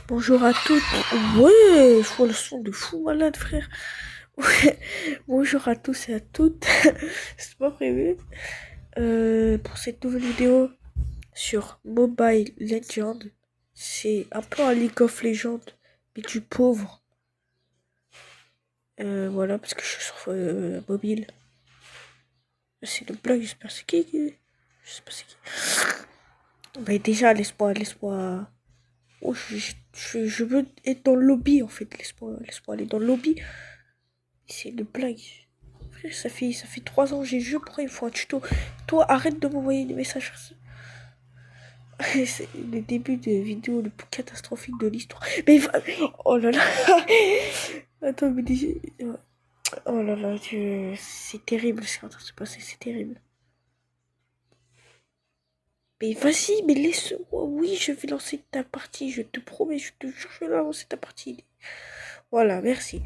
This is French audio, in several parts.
Bonjour à toutes. Ouais, je vois le son de fou malade, frère. Ouais. Bonjour à tous et à toutes. C'est pas prévu. Pour cette nouvelle vidéo sur Mobile Legends, c'est un peu un League of Legends, mais du pauvre. Voilà, parce que je suis sur mobile. C'est une blague, j'espère c'est qui. Je sais pas c'est qui. Mais déjà, laisse-moi. Oh, je veux être dans le lobby en fait. Laisse-moi aller dans le lobby. C'est une blague. Frère, ça fait 3 ans que j'ai le jeu, pourquoi il faut un tuto? Toi, arrête de m'envoyer des messages. C'est le début de vidéo le plus catastrophique de l'histoire. Mais oh là là. Attends, mais déjà. Oh là là, c'est terrible ce qui est en train de se passer, c'est terrible. Mais vas-y, mais laisse-moi. Oui, je vais lancer ta partie, je te promets, je te jure, je vais lancer ta partie. Voilà, merci.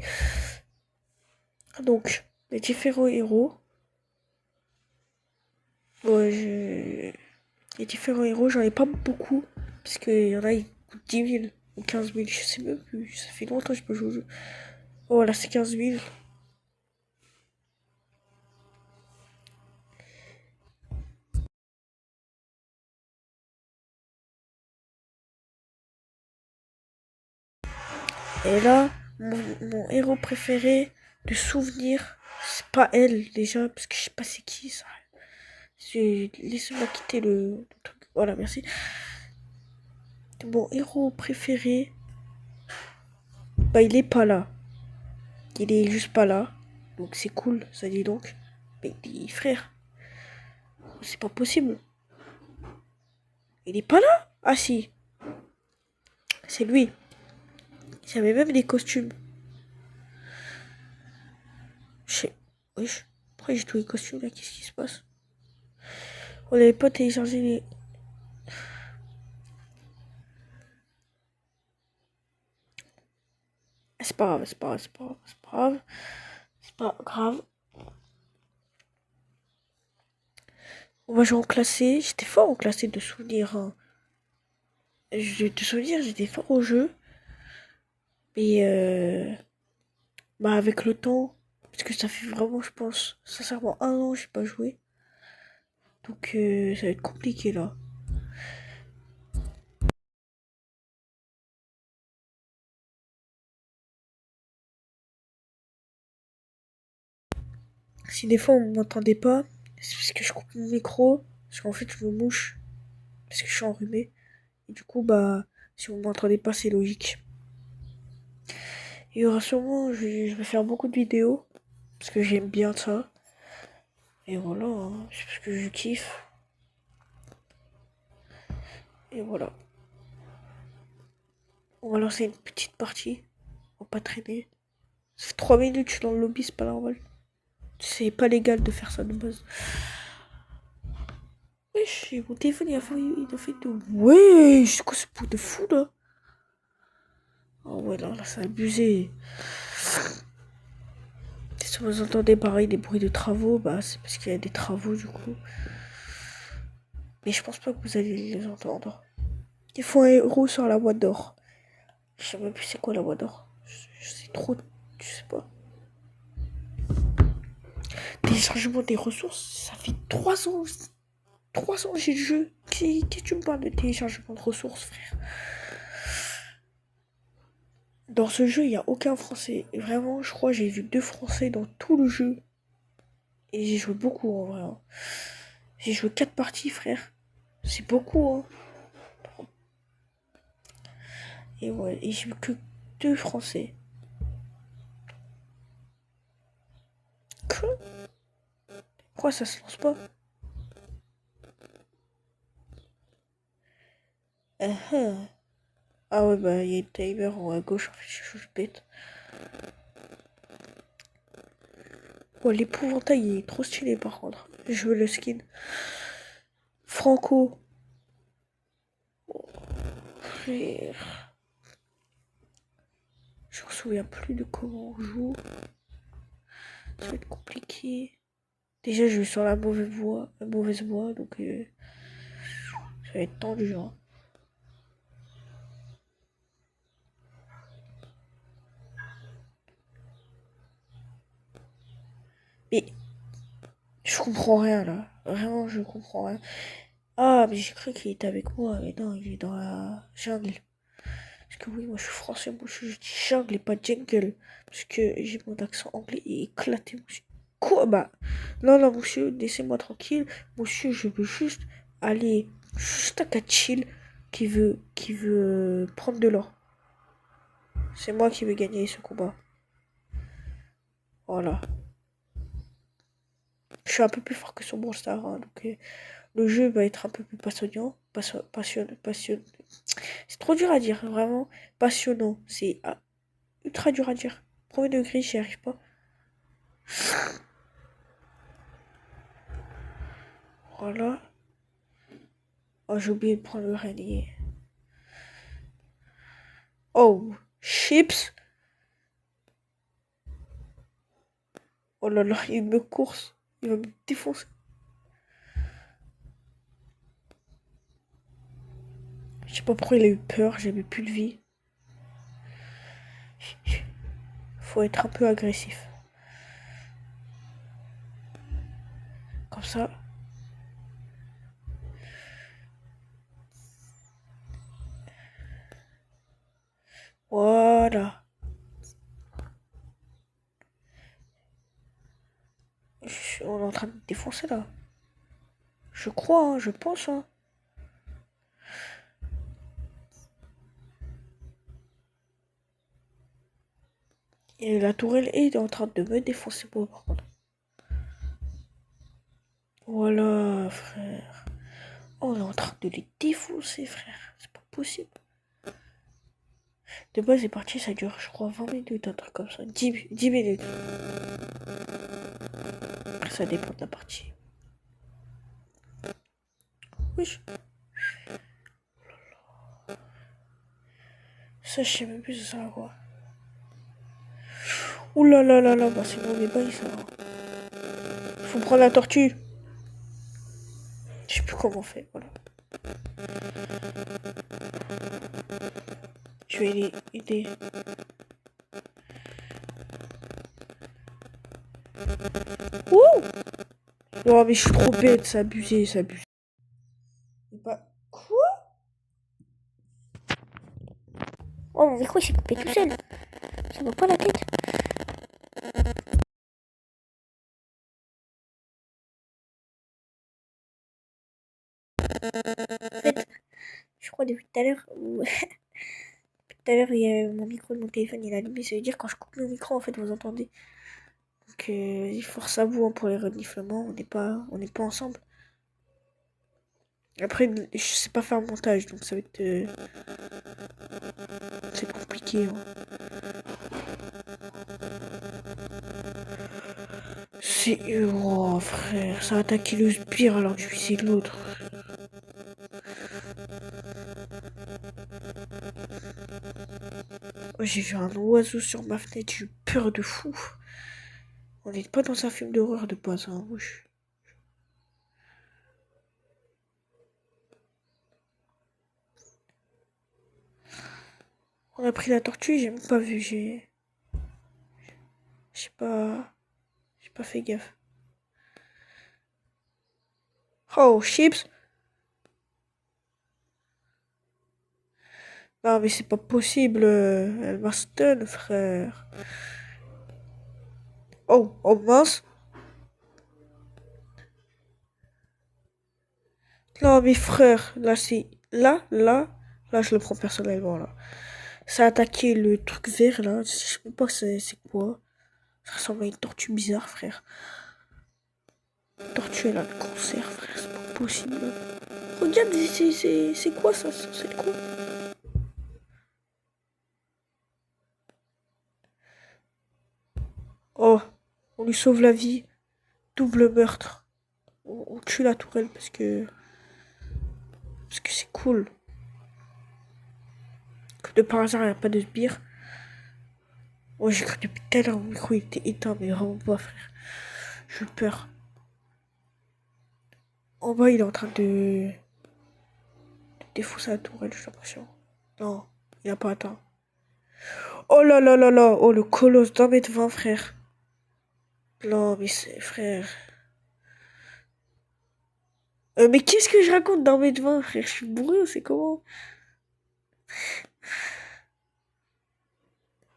Donc, les différents héros. Bon, les différents héros, j'en ai pas beaucoup. Parce qu'il y en a, ils coûtent 10 000 ou 15 000, je sais même plus. Ça fait longtemps que je peux jouer au jeu. Oh, voilà, c'est 15 000. Et là, mon héros préféré de souvenir, c'est pas elle déjà, parce que je sais pas c'est qui ça. Laissez-moi quitter le truc. Voilà, merci. Mon héros préféré, bah il est pas là. Il est juste pas là. Donc c'est cool, ça dit donc. Mais frère, c'est pas possible. Il est pas là? Ah si, c'est lui. Il y avait même des costumes. Je sais. Wesh. Pourquoi j'ai tous les costumes là? Qu'est-ce qui se passe? On n'avait pas téléchargé les. Ah, c'est pas grave, c'est pas grave, c'est pas grave, c'est pas grave. C'est pas grave. On va jouer en classé. J'étais fort en classé de souvenirs. Hein. De souvenirs, j'étais fort au jeu. Mais bah avec le temps, parce que ça fait vraiment, je pense, sincèrement 1 an que j'ai pas joué. Donc ça va être compliqué là. Si des fois on m'entendait pas, c'est parce que je coupe mon micro, parce qu'en fait je me mouche, parce que je suis enrhumé. Et du coup bah si vous m'entendez pas c'est logique. Il y aura sûrement, je vais faire beaucoup de vidéos, parce que j'aime bien ça. Et voilà, hein, c'est parce que je kiffe. Et voilà. On va lancer une petite partie. On va pas traîner. Ça fait 3 minutes que je suis dans le lobby, c'est pas normal. C'est pas légal de faire ça de base. Wesh, mon téléphone il a fait de. Ouais, c'est quoi ce pot de fou là? Oh ouais, là, c'est abusé. Si vous entendez pareil des bruits de travaux, bah c'est parce qu'il y a des travaux du coup. Mais je pense pas que vous allez les entendre. Il faut un héros sur la boîte d'or. Je sais même plus c'est quoi la boîte d'or. Je sais trop. Je sais pas. Téléchargement des ressources, ça fait 3 ans. 3 ans j'ai le jeu. Qu'est-ce que tu me parles de téléchargement de ressources, frère? Dans ce jeu, il n'y a aucun français. Et vraiment, je crois que j'ai vu 2 français dans tout le jeu. Et j'ai joué beaucoup en vrai. Hein. J'ai joué 4 parties, frère. C'est beaucoup, hein. Et ouais, et j'ai vu que 2 français. Quoi? Pourquoi ça se lance pas? Ah, ah ouais, bah il y a une timer en haut à gauche, en fait, je suis bête. Ouais, l'épouvantail il est trop stylé par contre. Je veux le skin. Franco. Oh, frère. Je me souviens plus de comment on joue. Ça va être compliqué. Déjà, je vais sur la mauvaise voie, donc ça va être tendu, hein. Mais je comprends rien là. Vraiment, je comprends rien. Ah, mais j'ai cru qu'il était avec moi. Mais non, il est dans la jungle. Parce que oui, moi je suis français, moi je dis jungle et pas jungle. Parce que j'ai mon accent anglais éclaté, monsieur. Quoi? Bah, non, non, monsieur, laissez-moi tranquille. Monsieur, je veux juste aller juste à Kachil qui veut prendre de l'or. C'est moi qui vais gagner ce combat. Voilà. Je suis un peu plus fort que son bon star, hein, donc le jeu va être un peu plus passionnant. Passionnant. C'est trop dur à dire, vraiment. Passionnant. C'est ultra dur à dire. Premier degré, j'y arrive pas. Voilà. Oh, j'ai oublié de prendre le renier. Oh, chips. Oh là là, il me course. Il va me défoncer. Je sais pas pourquoi il a eu peur, j'avais plus de vie. Faut être un peu agressif. Comme ça. Voilà. On est en train de me défoncer là. Je crois, hein, je pense. Hein. Et la tourelle est en train de me défoncer moi par contre. Voilà, frère. Oh, on est en train de les défoncer, frère. C'est pas possible. De base, c'est parti, ça dure, je crois, 20 minutes, un truc comme ça. 10 minutes. Après, ça dépend de la partie. Oui. Ça, je sais même plus ça quoi. Ouh là là là là, bah c'est mauvais bail ça. Faut prendre la tortue. Je sais plus comment on fait, voilà. Je vais les aider. Ouh! Non mais je suis trop bête, c'est abusé, c'est abusé. Bah, quoi? Oh mon micro il s'est coupé tout seul. Ça va pas la tête. En fait, je crois depuis tout à l'heure, tout à l'heure, il y a mon micro de mon téléphone, il a allumé. Ça veut dire quand je coupe mon micro, en fait, vous entendez. Donc, force à vous hein, pour les reniflements. On n'est pas ensemble. Après, je sais pas faire un montage, donc ça va être, c'est compliqué. Hein. C'est, oh frère, ça a attaqué le sbire alors que je suis l'autre. Oh, j'ai vu un oiseau sur ma fenêtre, j'ai eu peur de fou. On n'est pas dans un film d'horreur de base, hein, wesh. On a pris la tortue, j'ai même pas vu, j'ai pas, j'ai pas fait gaffe. Oh, chips! Non, mais c'est pas possible, elle m'a stun, frère. Oh, oh mince! Non, mais frère, là, là, je le prends personnellement, là. Ça a attaqué le truc vert, là, je sais même pas c'est quoi. Ça ressemble à une tortue bizarre, frère. Tortue, elle a le cancer, frère, c'est pas possible. Regarde, c'est quoi ça? C'est quoi? Oh, on lui sauve la vie. Double meurtre. On tue la tourelle parce que c'est cool. Que de par hasard, il n'y a pas de sbire. Moi, j'ai cru depuis tout à l'heure, mon micro il était éteint, mais vraiment pas, frère. J'ai eu peur. En bas, il est en train de défoncer la tourelle, j'ai l'impression. Non, il a pas atteint. Oh là là là là, oh le colosse d'un mètre 20, frère. Non, mais c'est frère. Mais qu'est-ce que je raconte dans mes devins, frère? Je suis bourré ou c'est comment?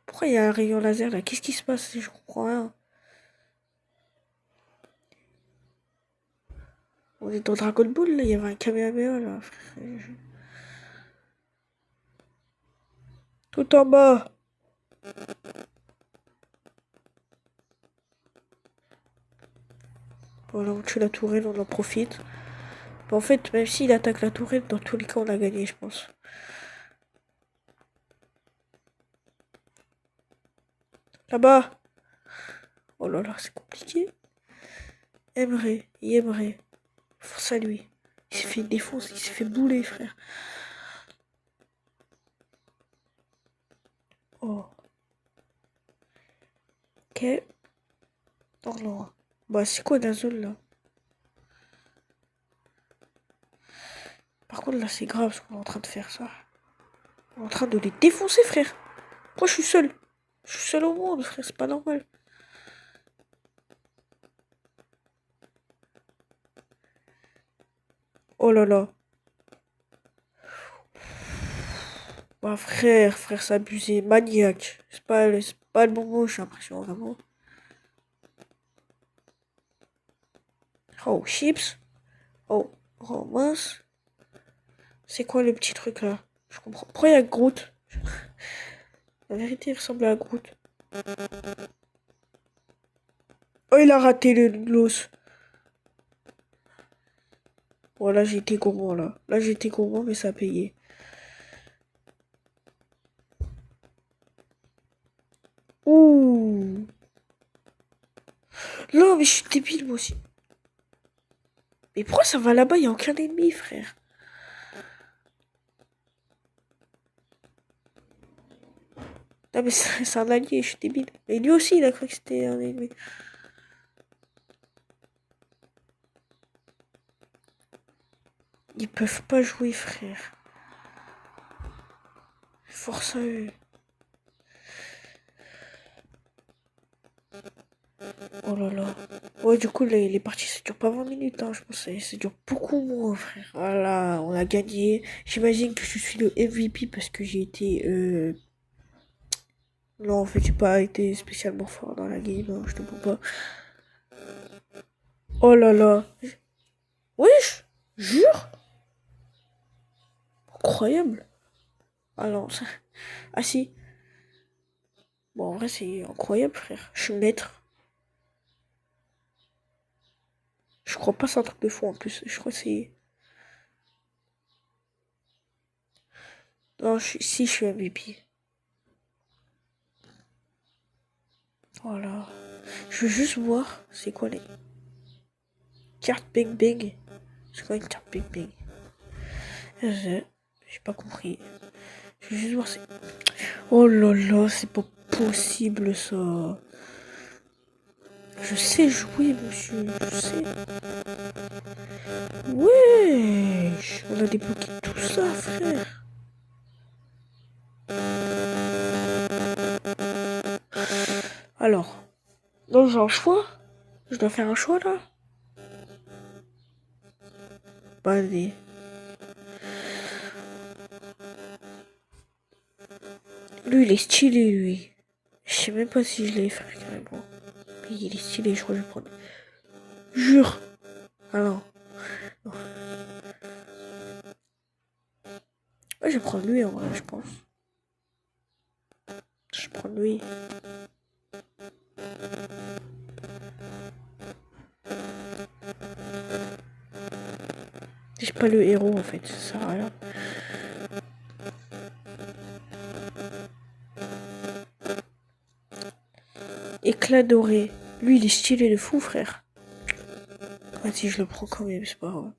Pourquoi il y a un rayon laser là? Qu'est-ce qui se passe? Je comprends rien. On est dans Dragon Ball là, il y avait un Kamehameha là, frère. Tout en bas. Voilà, on tue la tourelle, on en profite. En fait, même s'il attaque la tourelle, dans tous les cas, on a gagné, je pense. Là-bas. Oh là là, c'est compliqué. Aimerait. Force à lui. Il s'est fait défoncer, il s'est fait bouler, frère. Oh. Ok. Oh non. Bah, c'est quoi la zone là? Par contre, là, c'est grave ce qu'on est en train de faire, ça. On est en train de les défoncer, frère. Moi, je suis seul. Je suis seul au monde, frère, c'est pas normal. Oh là là. Bah, frère, c'est abusé. Maniaque. C'est pas le bon mot, j'ai l'impression, vraiment. Oh, chips. Oh, mince. C'est quoi le petit truc là? Je comprends. Pourquoi il y a Groot? La vérité, il ressemble à Groot. Oh, il a raté l'os. Bon, là, j'ai été gourmand, là. Là, j'ai été gourmand, mais ça a payé. Ouh. Non, mais je suis débile, moi aussi. Mais pourquoi ça va là-bas? Il n'y a aucun ennemi, frère. Non, mais c'est un allié, je suis débile. Et lui aussi, il a cru que c'était un ennemi. Ils peuvent pas jouer, frère. Force à eux. Oh là là. Ouais, du coup, les parties, ça dure pas 20 minutes, hein, je pense. Ça dure beaucoup moins, frère. Voilà, on a gagné. J'imagine que je suis le MVP parce que j'ai été... Non, en fait, j'ai pas été spécialement fort dans la game, hein, je te mens pas. Oh là là. Wesh, jure. Incroyable. Ah non, ça... Ah si. Bon, en vrai, c'est incroyable, frère. Je suis maître. Je crois pas c'est un truc de fou, en plus. Je crois que c'est... Non, si, je suis MVP. Voilà. Je veux juste voir, c'est quoi les cartes Bang Bang. C'est quoi une carte Bang Bang? J'ai pas compris. Je veux juste voir, c'est... Oh là là, c'est pas possible, ça. Je sais jouer, monsieur, je sais. Wesh, on a débloqué tout ça, frère. Alors, donc j'ai un choix. Je dois faire un choix, là. Bah, allez. Lui, il est stylé, lui. Je sais même pas si je l'ai fait, carrément. Mais il est stylé, je crois que je vais prendre. Jure. Ah non. Non. Ouais, je vais prendre lui, en vrai, je pense. Je prends lui. J'ai pas le héros, en fait, ça sert à rien. Éclat doré. Lui, il est stylé de fou, frère. Vas-y, je le prends quand même, c'est pas grave.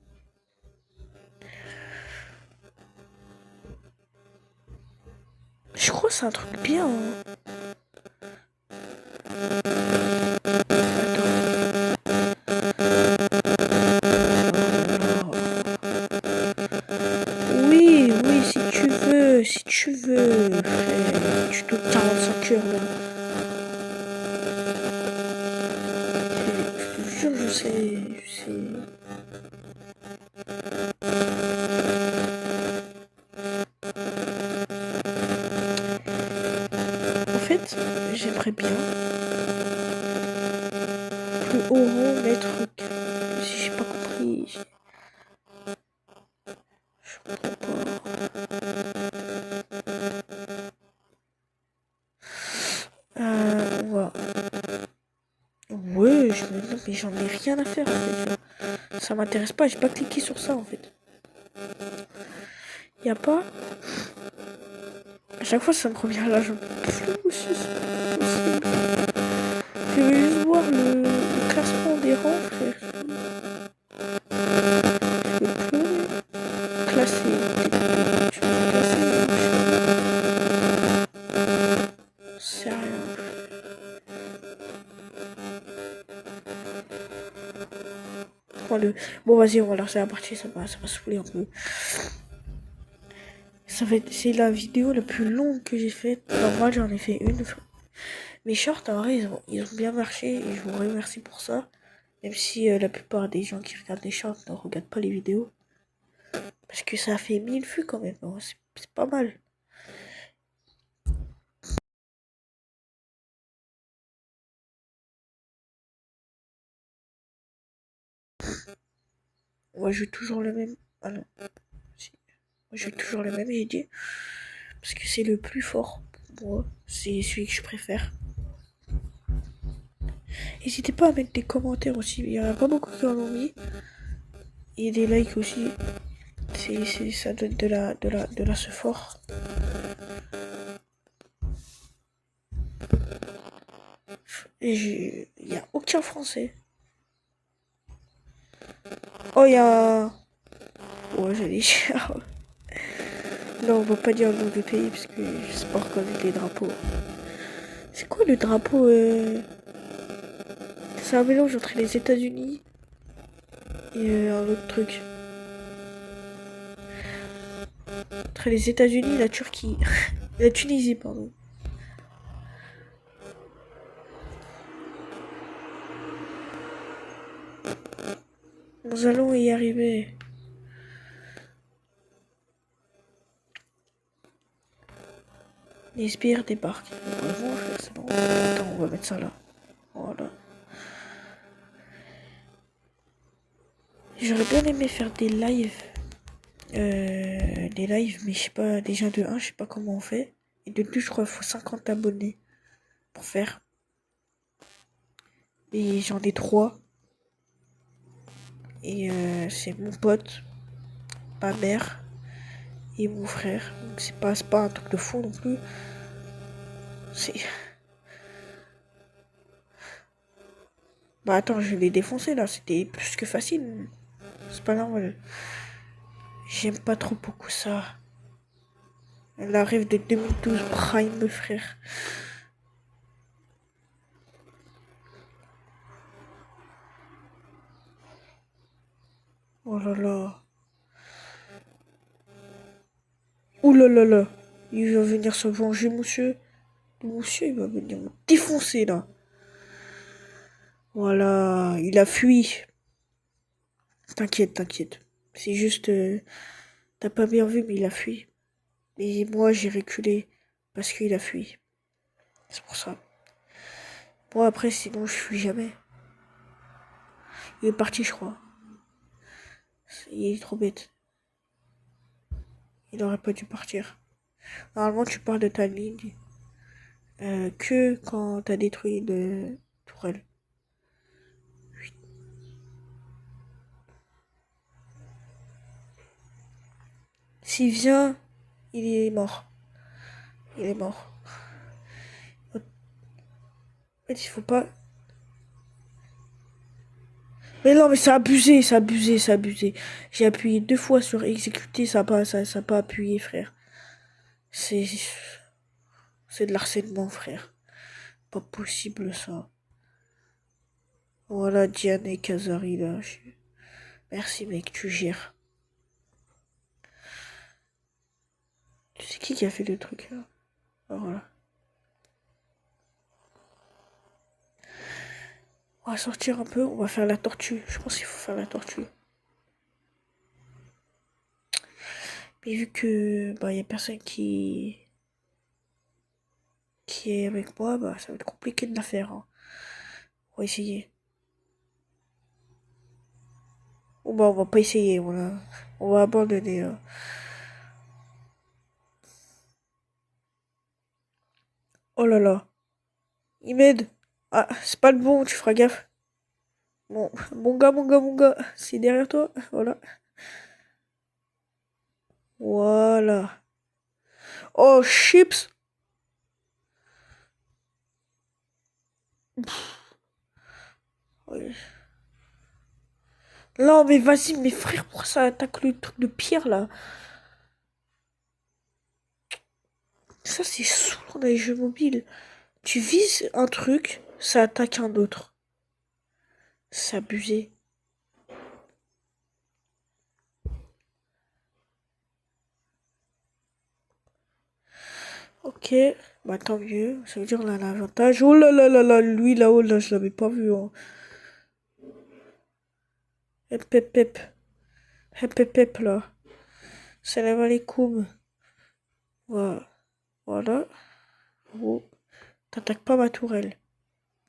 Je crois que c'est un truc bien, hein. Oui, si tu veux, frère. Tu dois 45 heures, là. En fait, j'aimerais bien plus haut rang mettre... Si j'ai pas compris... Je comprends pas. On va... Ouais, non, mais j'en ai rien à faire en fait. Ça m'intéresse pas, j'ai pas cliqué sur ça en fait. Y a pas. À chaque fois ça me revient là, je peux aussi, c'est possible. Je veux juste voir le classement des rangs, frère. Je veux plus classer. Je veux classer. C'est rien. Bon, vas-y, on va lancer la partie, ça va saouler un peu. C'est la vidéo la plus longue que j'ai faite. Normal, j'en ai fait une. Mes shorts, en vrai, ils ont bien marché et je vous remercie pour ça. Même si la plupart des gens qui regardent les shorts ne regardent pas les vidéos. Parce que ça a fait 1000 vues quand même. Hein. C'est pas mal. Moi, je joue toujours le même. Ah non. Si. Moi, je joue toujours le même, j'ai dit. Parce que c'est le plus fort pour moi. C'est celui que je préfère. N'hésitez pas à mettre des commentaires aussi. Il y en a pas beaucoup qui en ont mis. Et des likes aussi. Ça donne de la ce fort. Et il y a aucun français. Oh, il y a... Ouais, j'allais dire... Non, on va pas dire le nom du pays parce que je sais pas reconnaître les drapeaux. C'est quoi le drapeau C'est un mélange entre les États-Unis et un autre truc. Entre les États-Unis et la Turquie. La Tunisie, pardon. Nous allons y arriver. Les sbires débarquent. Vraiment, c'est bon. Attends, on va mettre ça là. Voilà. J'aurais bien aimé faire des lives. Mais je sais pas. Déjà de 1, je sais pas comment on fait. Et de 2, je crois qu'il faut 50 abonnés pour faire. Et j'en ai 3. Et c'est mon pote, ma mère et mon frère. Donc c'est pas un truc de fou non plus. C'est... Bah attends, je l'ai défoncé là, c'était plus que facile. C'est pas normal. J'aime pas trop beaucoup ça. Elle arrive de 2012 Prime, frère. Oh là là. Ouh là là là. Il va venir se venger, monsieur. Monsieur, il va venir me défoncer là. Voilà, il a fui. T'inquiète, t'inquiète. C'est juste... t'as pas bien vu, mais il a fui. Et moi, j'ai reculé parce qu'il a fui. C'est pour ça. Moi, après, sinon, je fuis jamais. Il est parti, je crois. Il est trop bête. Il aurait pas dû partir. Normalement, tu pars de ta ligne que quand t'as détruit le tourelle. S'il vient, il est mort. Il est mort. En fait, il faut pas... Mais non, mais c'est abusé, c'est abusé, c'est abusé. J'ai appuyé 2 fois sur exécuter, ça a pas appuyé, frère. C'est... C'est de l'harcèlement, frère. Pas possible, ça. Voilà, Diane et Kazari, là. Merci, mec, tu gères. Tu sais qui a fait le truc, là? Voilà. On va sortir un peu, on va faire la tortue. Je pense qu'il faut faire la tortue. Mais vu que bah y a personne qui est avec moi, bah ça va être compliqué de la faire, hein. On va essayer. Ou bah on va pas essayer, on va abandonner, hein. Oh là là, il m'aide. Ah, c'est pas le bon, tu feras gaffe. Bon, mon gars, c'est derrière toi. Voilà. Voilà. Oh, chips. Ouais. Non, mais vas-y, mes frères, pourquoi ça attaque le truc de pierre là? Ça, c'est saoulant dans les jeux mobiles. Tu vises un truc, ça attaque un autre. C'est abusé. Ok, bah tant mieux. Ça veut dire qu'on a l'avantage. Oh là là là là, lui là-haut, là, je l'avais pas vu, hein. Hep hep hep. Hep hep hep là. Salam alaikum. Voilà. Voilà. Oh. T'attaques pas ma tourelle.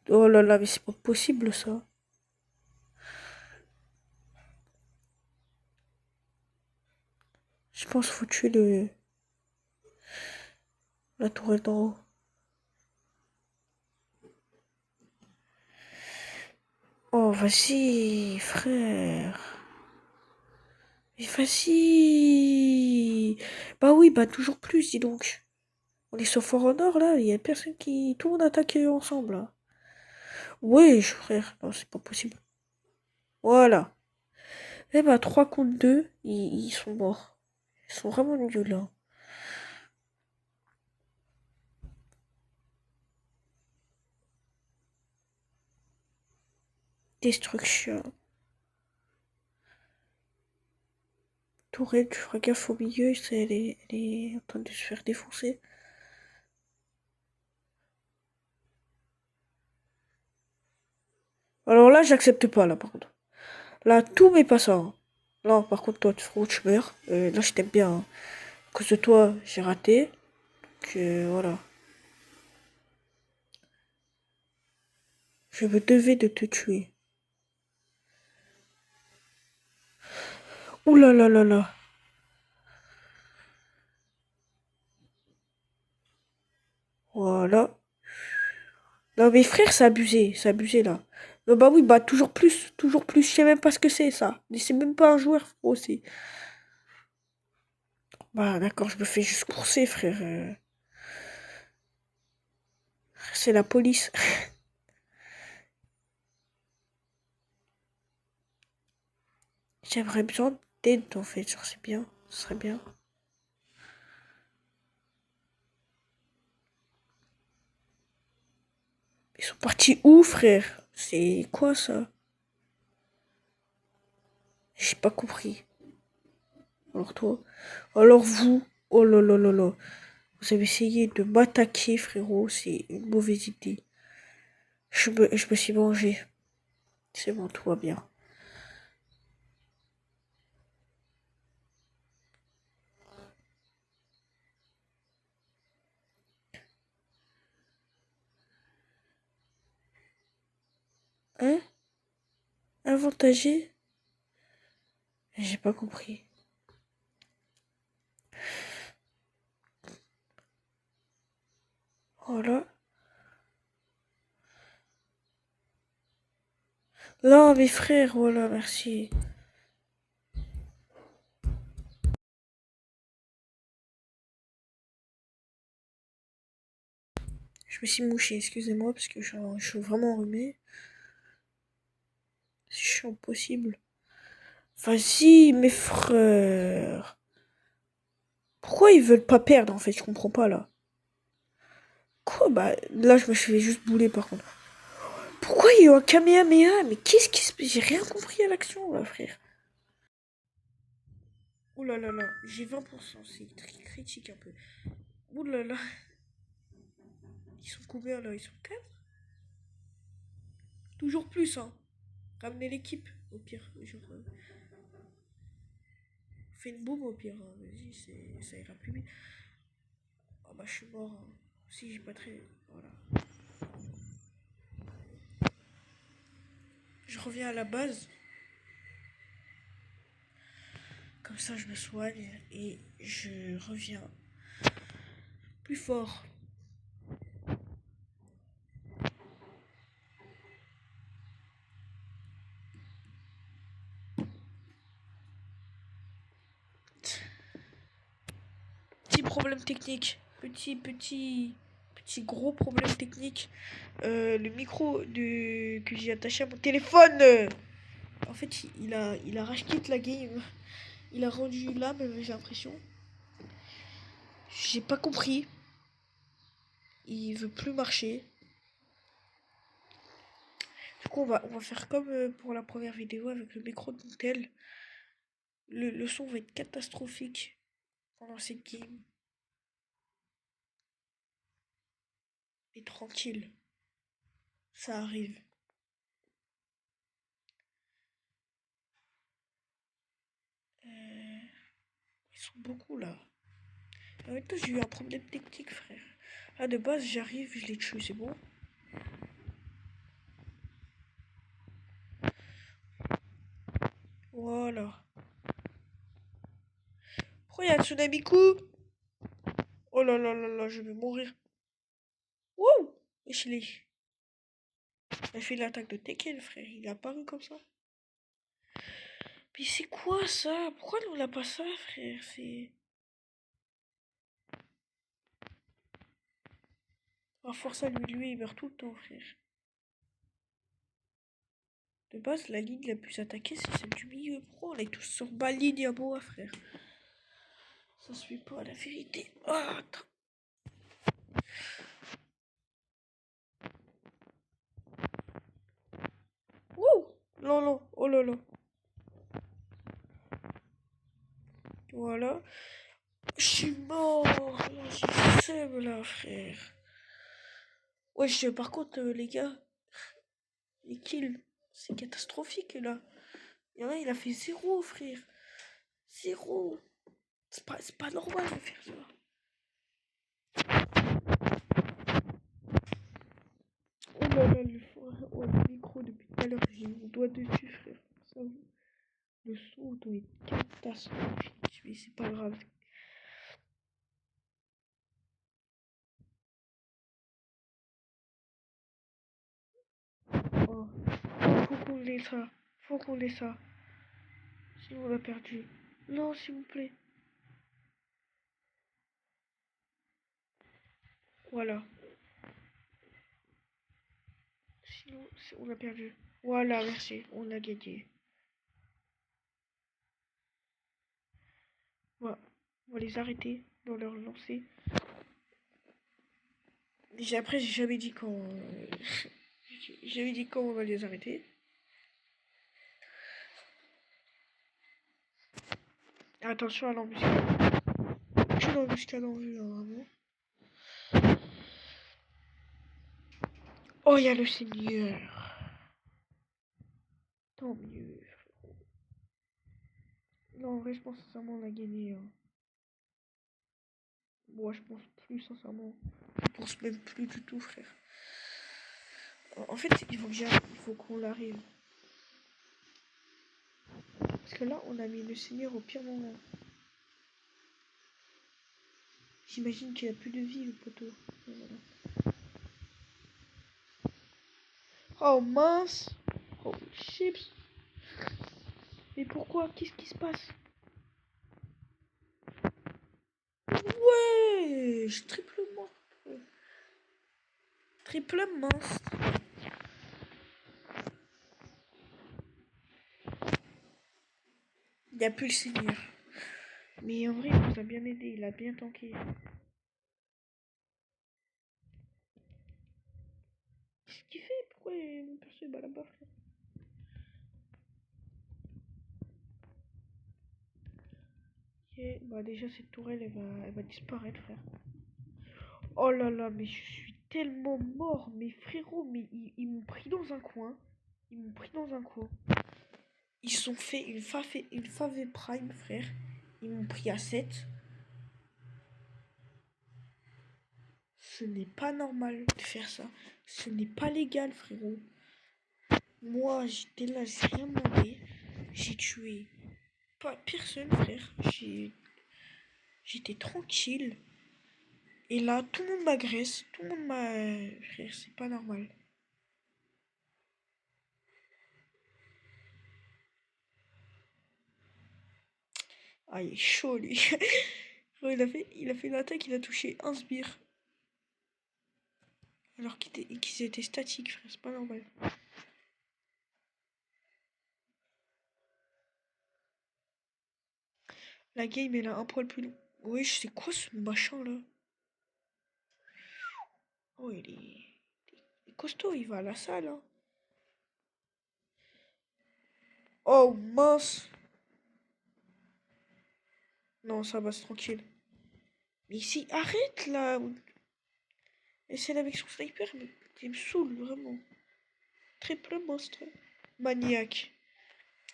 Oh là là, mais c'est pas possible ça. Je pense qu'il faut tuer la tourelle d'en haut. Oh, vas-y, frère. Mais vas-y. Bah oui, bah toujours plus, dis donc. On est sur Fort Honor là, il y a personne qui. Tout le monde attaque ensemble là. Ouais, frère. Non, c'est pas possible. Voilà. Eh bah 3 contre 2, ils sont morts. Ils sont vraiment nuls là. Destruction. Tourelle, tu feras gaffe au milieu, elle est en train de se faire défoncer. Alors là, j'accepte pas là par contre. Là, tout mais pas ça, hein. Non, par contre, toi, tu meurs. Là, je t'aime bien, hein. À cause de toi, j'ai raté. Que voilà. Je me devais de te tuer. Ouh là là là là. Voilà. Non, mais frère, c'est abusé là. Non, bah oui, bah toujours plus, toujours plus. Je sais même pas ce que c'est ça. Mais c'est même pas un joueur, frérot, c'est. Bah d'accord, je me fais juste courser, frère. C'est la police. J'aimerais besoin d'aide en fait, genre c'est bien, ce serait bien. Ils sont partis où, frère? C'est quoi ça? J'ai pas compris. Alors toi? Alors vous? Oh là là là là. Vous avez essayé de m'attaquer, frérot, c'est une mauvaise idée. Je me suis mangé. C'est bon, tout va bien. Hein? Avantagé? J'ai pas compris. Voilà. Là, mes frères, voilà, merci. Je me suis mouché, excusez-moi, parce que je suis vraiment enrhumé. C'est chiant possible. Vas-y, mes frères. Pourquoi ils veulent pas perdre, en fait? Je comprends pas, là. Quoi? Bah, là, je me suis fait juste bouler, par contre. Pourquoi il y a eu un Kamehameha? Mais qu'est-ce qui se passe? J'ai rien compris à l'action, là, frère. Ouh là là là, j'ai 20%, c'est très critique un peu. Ouh là là, ils sont combien là? Ils sont 4? Toujours plus, hein. Ramener l'équipe, au pire. Genre, fais une boum au pire, hein. Vas-y, ça ira plus vite. Ah bah, je suis mort, hein. Si, j'ai pas très. Voilà. Je reviens à la base. Comme ça, je me soigne et je reviens plus fort. Petit problème technique. Petit gros problème technique. Le micro que j'ai attaché à mon téléphone. En fait, il a racheté la game. Il a rendu l'âme, j'ai l'impression. J'ai pas compris. Il veut plus marcher. Du coup, on va faire comme pour la première vidéo avec le micro de Montel. Le son va être catastrophique pendant cette game. Mais tranquille, ça arrive. Ils sont beaucoup là. En même temps, j'ai eu un problème technique, frère. Là, de base, j'arrive, je les tue, c'est bon. Voilà. Pourquoi il y a un tsunami-ku? Oh là là là là, je vais mourir. Wouh! Je l'ai. Il a fait l'attaque de Tekken, frère. Il est apparu comme ça. Mais c'est quoi ça? Pourquoi on n'a pas ça, frère? C'est. À force à lui, il meurt tout le temps, frère. De base, la ligne la plus attaquée, c'est celle du milieu. Pourquoi on est tous sur Baline à moi, frère? Ça se fait pas, la vérité. Ah, attends. Wouh! Non, non, oh là là. Voilà. Je suis mort. Là, j'ai seum, là, frère. Ouais, par contre, les gars, les kills, c'est catastrophique, là. Il y en a, il a fait zéro, frère. Zéro. C'est pas normal de faire ça. Oh là là, le micro, depuis tout à l'heure, j'ai mon doigt dessus, frère. Ça, le son doit être catastrophique, mais c'est pas grave. Oh, faut qu'on ait ça. Faut qu'on ait ça. Sinon, on a perdu. Non, s'il vous plaît. Voilà. Sinon, on a perdu. Voilà, merci. On a gagné. Voilà. On va les arrêter dans leur lancée. Après, j'ai jamais dit quand. J'ai jamais dit quand on va les arrêter. Attention à l'embuscade. Aucune embuscade en vue, normalement. Oh, il y a le Seigneur. Tant mieux. Non, en vrai, je pense sincèrement on a gagné. Hein. Moi, je pense plus sincèrement. Je pense même plus du tout, frère. En fait, il faut qu'on l'arrive. Parce que là, on a mis le Seigneur au pire moment. J'imagine qu'il a plus de vie, le poteau. Voilà. Oh mince! Oh chips! Mais pourquoi? Qu'est-ce qui se passe? Ouais! Triple mort! Triple mince! Il n'y a plus le Seigneur. Mais en vrai, il nous a bien aidé, il a bien tanké. Qu'est-ce qu'il fait? Pourquoi mon perso est là-bas, frère? Ok, bah déjà cette tourelle elle va disparaître, frère. Oh là là, mais je suis tellement mort, mes frérots, mais ils m'ont pris dans un coin. Ils m'ont pris dans un coin. Ils se sont fait une fave prime, frère. Ils m'ont pris à 7. Ce n'est pas normal de faire ça. Ce n'est pas légal, frérot. Moi, j'étais là, j'ai rien demandé. J'ai tué pas personne, frère. J'étais tranquille. Et là, tout le monde m'agresse. Tout le monde m'a... Frère, c'est pas normal. Ah, il est chaud, lui. Il a fait une attaque, il a touché un sbire. Alors qu'ils étaient statiques, frère. C'est pas normal. La game, elle a un poil plus long. Oui, je sais quoi ce machin, là? Oh, il est costaud, il va à la salle, hein. Oh, mince. Non, ça va, c'est tranquille. Mais ici, arrête, là. Essaie avec son sniper, mais il me saoule, vraiment. Triple monstre. Maniaque.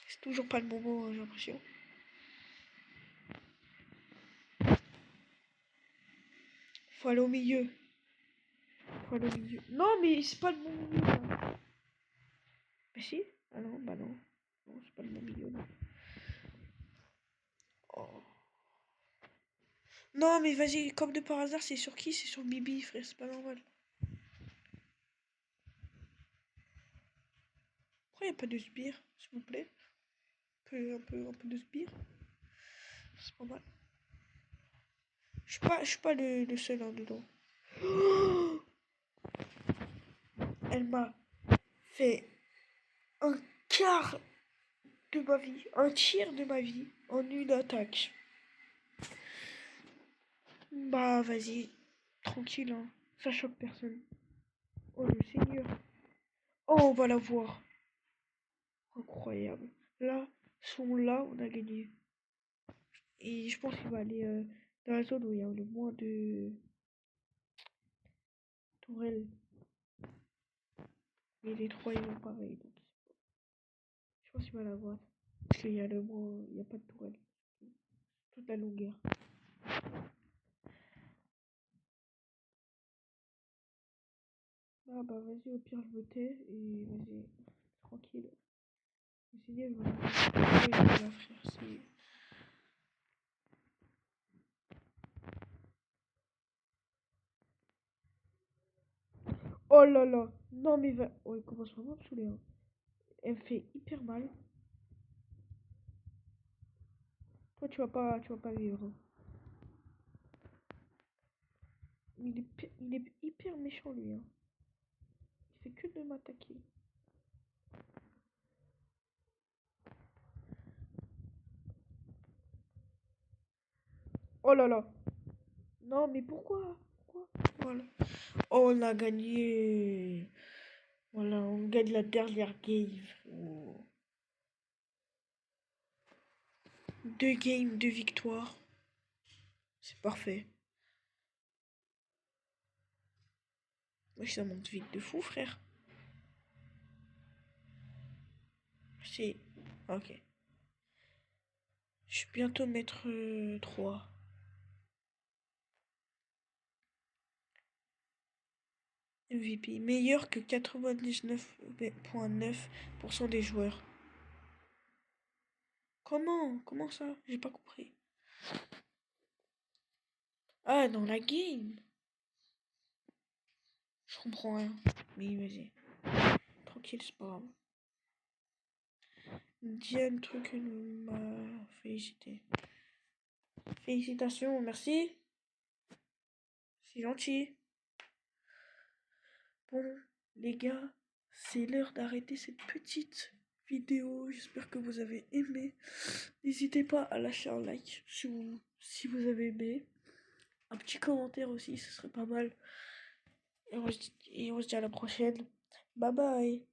C'est toujours pas le moment, j'ai l'impression. Faut aller au milieu. Faut aller au milieu. Non, mais c'est pas le bon milieu, là. Bah si. Ah non, bah non. Non, c'est pas le bon milieu, là. Oh. Non, mais vas-y, comme de par hasard, c'est sur qui? C'est sur Bibi, frère, c'est pas normal. Pourquoi y a pas de sbire, s'il vous plaît? Un peu de sbire. C'est pas mal. Je suis pas le seul hein, dedans. Elle m'a fait un quart de ma vie, un tiers de ma vie en une attaque. Bah vas-y, tranquille, hein. Ça choque personne. Oh le Seigneur. Oh, on va la voir. Incroyable. Là, sont là, on a gagné. Et je pense qu'il va aller dans la zone où il y a le moins de tourelles. Mais les trois, ils vont pareil. Donc, je pense qu'il va la voir. Parce qu'il y a le moins, il n'y a pas de tourelle. Toute la longueur. Ah bah vas-y, au pire, je me tais et vas-y, tranquille. Je me suis dit, je vais la frère, c'est... Oh là là. Non mais va... Oh, il commence vraiment à me saouler, hein. Elle me fait hyper mal. Toi, tu vas pas vivre, hein. Il est hyper méchant, lui, hein. Il fait que de m'attaquer. Oh là là. Non, mais pourquoi? Pourquoi? Voilà. Oh, on a gagné. Voilà, on gagne la dernière game. Oh. 2 games, 2 victoires. C'est parfait. Wesh, ça monte vite de fou, frère. C'est... Ok. Je suis bientôt maître 3. MVP. Meilleur que 99,9% des joueurs. Comment? Comment ça? J'ai pas compris. Ah, dans la game. Je comprends rien. Mais vas-y. Tranquille, c'est pas grave. Diane truc m'a félicité. Félicitations, merci. C'est gentil. Bon, les gars, c'est l'heure d'arrêter cette petite vidéo. J'espère que vous avez aimé. N'hésitez pas à lâcher un like si vous avez aimé. Un petit commentaire aussi, ce serait pas mal. Et on se dit à la prochaine. Bye bye.